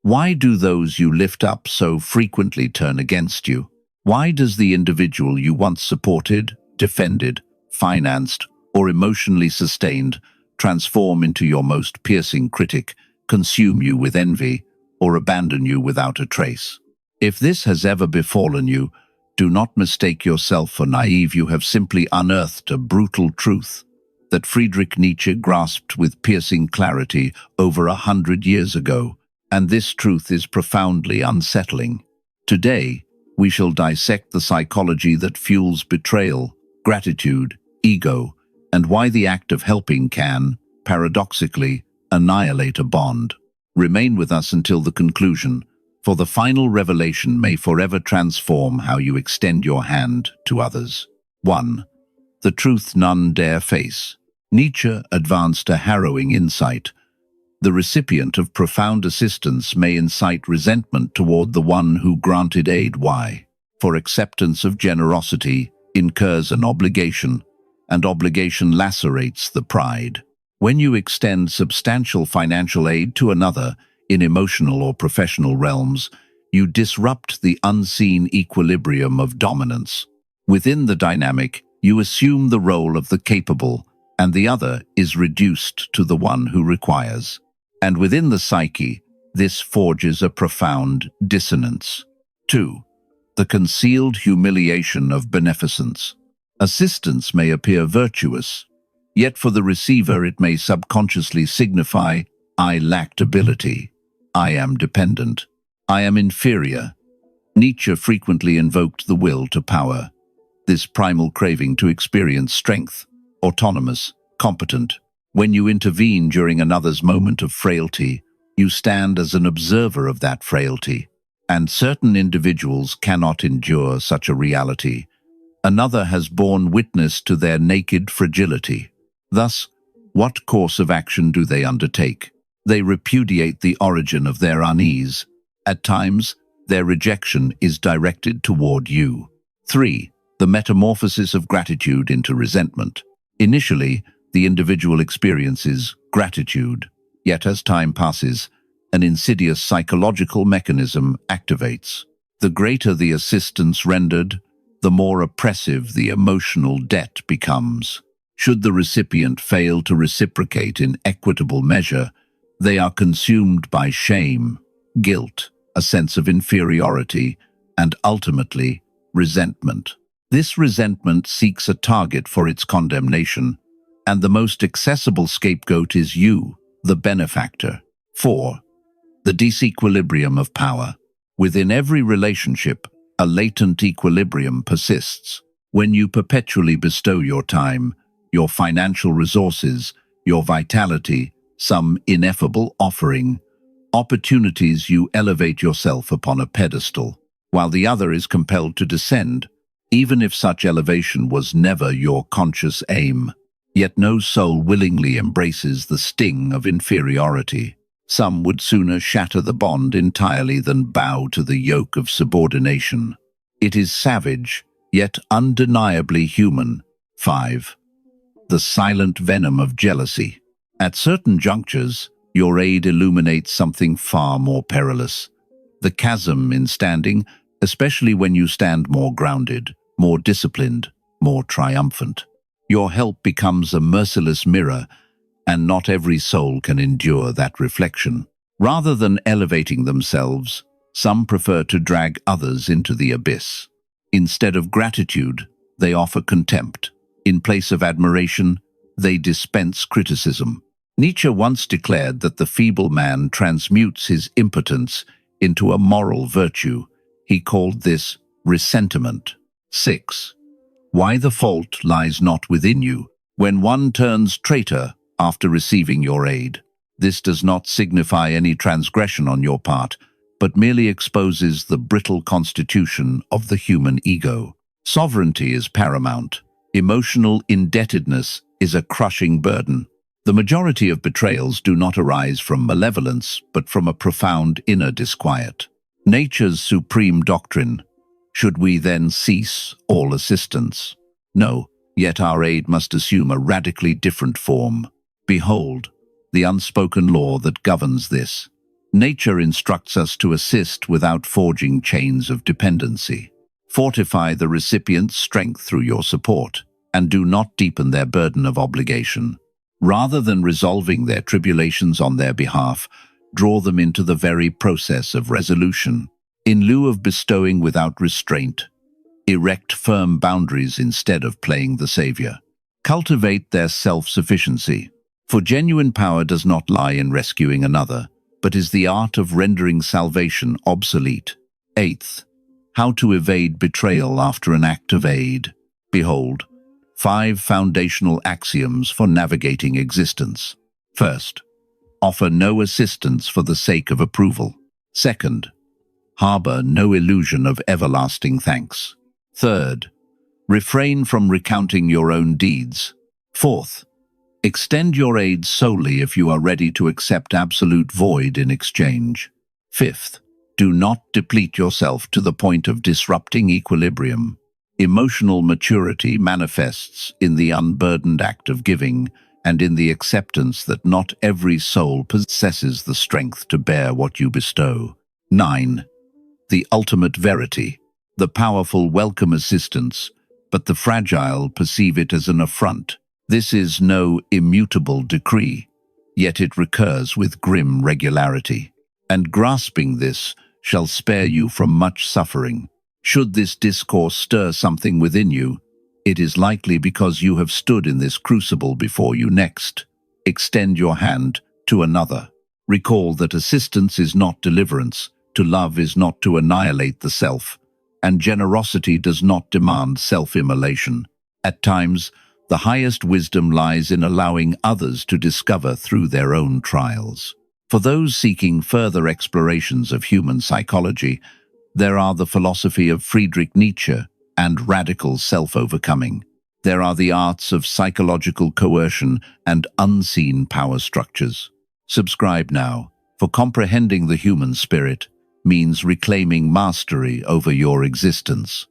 Why do those you lift up so frequently turn against you? Why does the individual you once supported, defended, financed, or emotionally sustained transform into your most piercing critic, consume you with envy, or abandon you without a trace? If this has ever befallen you, do not mistake yourself for naive. You have simply unearthed a brutal truth that Friedrich Nietzsche grasped with piercing clarity over 100 years ago, and this truth is profoundly unsettling. Today, we shall dissect the psychology that fuels betrayal, gratitude, ego, and why the act of helping can, paradoxically, annihilate a bond. Remain with us until the conclusion, for the final revelation may forever transform how you extend your hand to others. 1. The truth none dare face. Nietzsche advanced a harrowing insight. The recipient of profound assistance may incite resentment toward the one who granted aid. Why? For acceptance of generosity incurs an obligation, and obligation lacerates the pride. When you extend substantial financial aid to another, in emotional or professional realms, you disrupt the unseen equilibrium of dominance. Within the dynamic, you assume the role of the capable, and the other is reduced to the one who requires. And within the psyche, this forges a profound dissonance. 2. The concealed humiliation of beneficence. Assistance may appear virtuous, yet for the receiver it may subconsciously signify, I lacked ability, I am dependent, I am inferior. Nietzsche frequently invoked the will to power, this primal craving to experience strength, autonomous, competent. When you intervene during another's moment of frailty, you stand as an observer of that frailty, and certain individuals cannot endure such a reality. Another has borne witness to their naked fragility. Thus, what course of action do they undertake? They repudiate the origin of their unease. At times, their rejection is directed toward you. 3. The metamorphosis of gratitude into resentment. Initially, the individual experiences gratitude, yet as time passes, an insidious psychological mechanism activates. The greater the assistance rendered, the more oppressive the emotional debt becomes. Should the recipient fail to reciprocate in equitable measure, they are consumed by shame, guilt, a sense of inferiority, and ultimately, resentment. This resentment seeks a target for its condemnation, and the most accessible scapegoat is you, the benefactor. 4. The disequilibrium of power. Within every relationship, a latent equilibrium persists. When you perpetually bestow your time, your financial resources, your vitality, some ineffable offering, opportunities, you elevate yourself upon a pedestal, while the other is compelled to descend, even if such elevation was never your conscious aim. Yet no soul willingly embraces the sting of inferiority. Some would sooner shatter the bond entirely than bow to the yoke of subordination. It is savage, yet undeniably human. 5. The silent venom of jealousy. At certain junctures, your aid illuminates something far more perilous. The chasm in standing, especially when you stand more grounded, more disciplined, more triumphant. Your help becomes a merciless mirror, and not every soul can endure that reflection. Rather than elevating themselves, some prefer to drag others into the abyss. Instead of gratitude, they offer contempt. In place of admiration, they dispense criticism. Nietzsche once declared that the feeble man transmutes his impotence into a moral virtue. He called this ressentiment. 6. Why the fault lies not within you. When one turns traitor after receiving your aid, this does not signify any transgression on your part, but merely exposes the brittle constitution of the human ego. Sovereignty is paramount. Emotional indebtedness is a crushing burden. The majority of betrayals do not arise from malevolence, but from a profound inner disquiet. Nature's supreme doctrine: should we then cease all assistance? No, yet our aid must assume a radically different form. Behold, the unspoken law that governs this. Nature instructs us to assist without forging chains of dependency. Fortify the recipient's strength through your support, and do not deepen their burden of obligation. Rather than resolving their tribulations on their behalf, draw them into the very process of resolution. In lieu of bestowing without restraint, erect firm boundaries instead of playing the savior. Cultivate their self-sufficiency, for genuine power does not lie in rescuing another, but is the art of rendering salvation obsolete. Eighth, how to evade betrayal after an act of aid. Behold, 5 foundational axioms for navigating existence. First, offer no assistance for the sake of approval. Second, harbor no illusion of everlasting thanks. Third, refrain from recounting your own deeds. Fourth, extend your aid solely if you are ready to accept absolute void in exchange. Fifth, do not deplete yourself to the point of disrupting equilibrium. Emotional maturity manifests in the unburdened act of giving and in the acceptance that not every soul possesses the strength to bear what you bestow. 9. The ultimate verity. The powerful welcome assistance, but the fragile perceive it as an affront. This is no immutable decree, yet it recurs with grim regularity. And grasping this shall spare you from much suffering. Should this discourse stir something within you, it is likely because you have stood in this crucible before you. Next, extend your hand to another. Recall that assistance is not deliverance, to love is not to annihilate the self, and generosity does not demand self-immolation. At times, the highest wisdom lies in allowing others to discover through their own trials. For those seeking further explorations of human psychology, there are the philosophy of Friedrich Nietzsche and radical self-overcoming. There are the arts of psychological coercion and unseen power structures. Subscribe now, for comprehending the human spirit means reclaiming mastery over your existence.